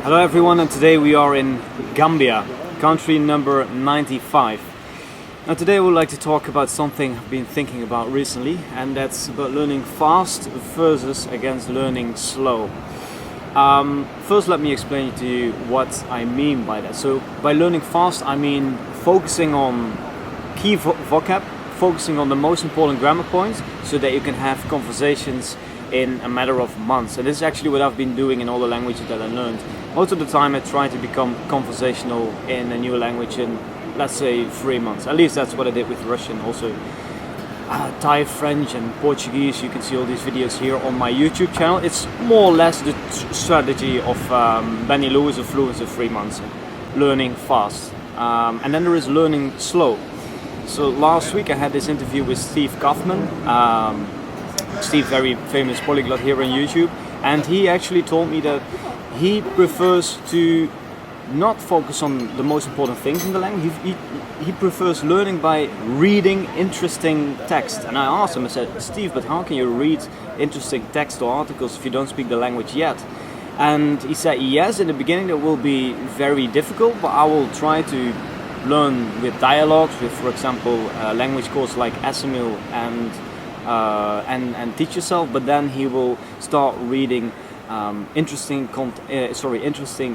Hello everyone, and today we are in Gambia, country number 95. Now today I would like to talk about something I've been thinking about recently, and that's about learning fast versus against learning slow. First let me explain to you what I mean by that. So by learning fast I mean focusing on key vocab, focusing on the most important grammar points so that you can have conversations in a matter of months. And this is actually what I've been doing in all the languages that I learned. Most of the time I try to become conversational in a new language in, let's say, 3 months. At least that's what I did with Russian. Also Thai, French and Portuguese. You can see all these videos here on my YouTube channel. It's more or less the strategy of Benny Lewis of Fluency 3 months. Learning fast. And then there is learning slow. So last week I had this interview with Steve Kaufman. Steve, very famous polyglot here on YouTube, and he actually told me that he prefers to not focus on the most important things in the language. He prefers learning by reading interesting text. And I asked him, I said, Steve, but how can you read interesting text or articles if you don't speak the language yet? And he said, yes, in the beginning that will be very difficult, but I will try to learn with dialogues, with, for example, language courses like SML and teach yourself. But then he will start reading interesting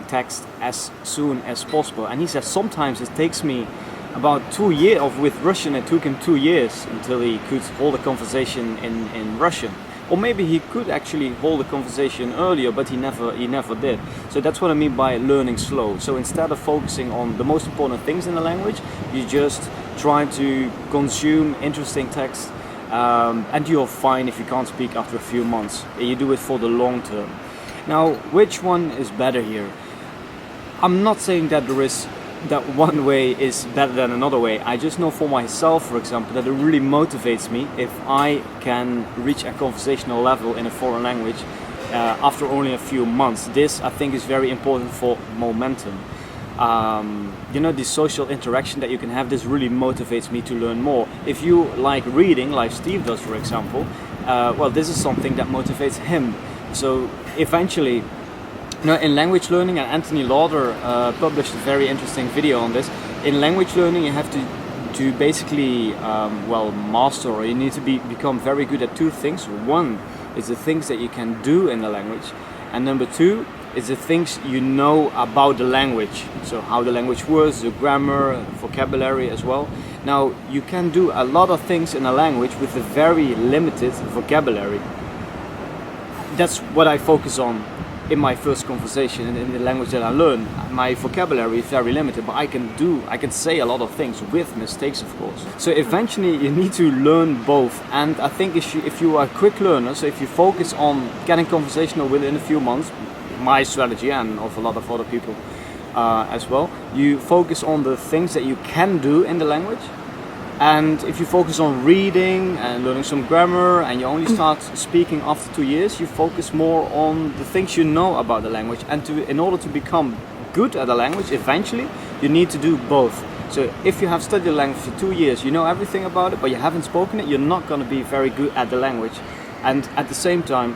text as soon as possible. And he says sometimes it takes me about 2 years. With Russian it took him 2 years until he could hold a conversation in Russian. Or maybe he could actually hold a conversation earlier, but he never did. So that's what I mean by learning slow. So instead of focusing on the most important things in the language, you just try to consume interesting text. And you're fine if you can't speak after a few months. You do it for the long term. Now, which one is better here? I'm not saying that that one way is better than another way. I just know for myself, for example, that it really motivates me if I can reach a conversational level in a foreign language after only a few months. This, I think, is very important for momentum. The social interaction that you can have, this really motivates me to learn more. If you like reading, like Steve does, for example, well, this is something that motivates him. So eventually, in language learning, and Anthony Lauder published a very interesting video on this. In language learning, you have to basically, master, or you need to become very good at two things. One is the things that you can do in the language, and number two is the things you know about the language. So how the language works, the grammar, vocabulary as well. Now, you can do a lot of things in a language with a very limited vocabulary. That's what I focus on in my first conversation in the language that I learn. My vocabulary is very limited, but I can say a lot of things with mistakes, of course. So eventually you need to learn both. And I think if you are a quick learner, so if you focus on getting conversational within a few months, my strategy and of a lot of other people as well, you focus on the things that you can do in the language. And if you focus on reading and learning some grammar and you only start speaking after 2 years, you focus more on the things you know about the language. And in order to become good at the language, eventually you need to do both. So if you have studied the language for 2 years, you know everything about it, but you haven't spoken it, you're not going to be very good at the language. And at the same time,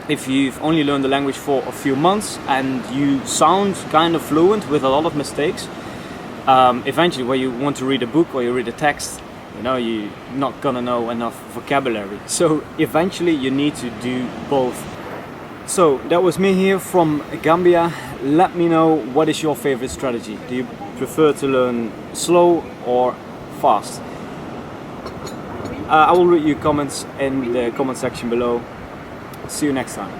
if you've only learned the language for a few months and you sound kind of fluent with a lot of mistakes, eventually when you want to read a book or you read a text, you're not gonna know enough vocabulary. So eventually you need to do both. So that was me here from Gambia. Let me know, what is your favorite strategy? Do you prefer to learn slow or fast? I will read your comments in the comment section below. See you next time.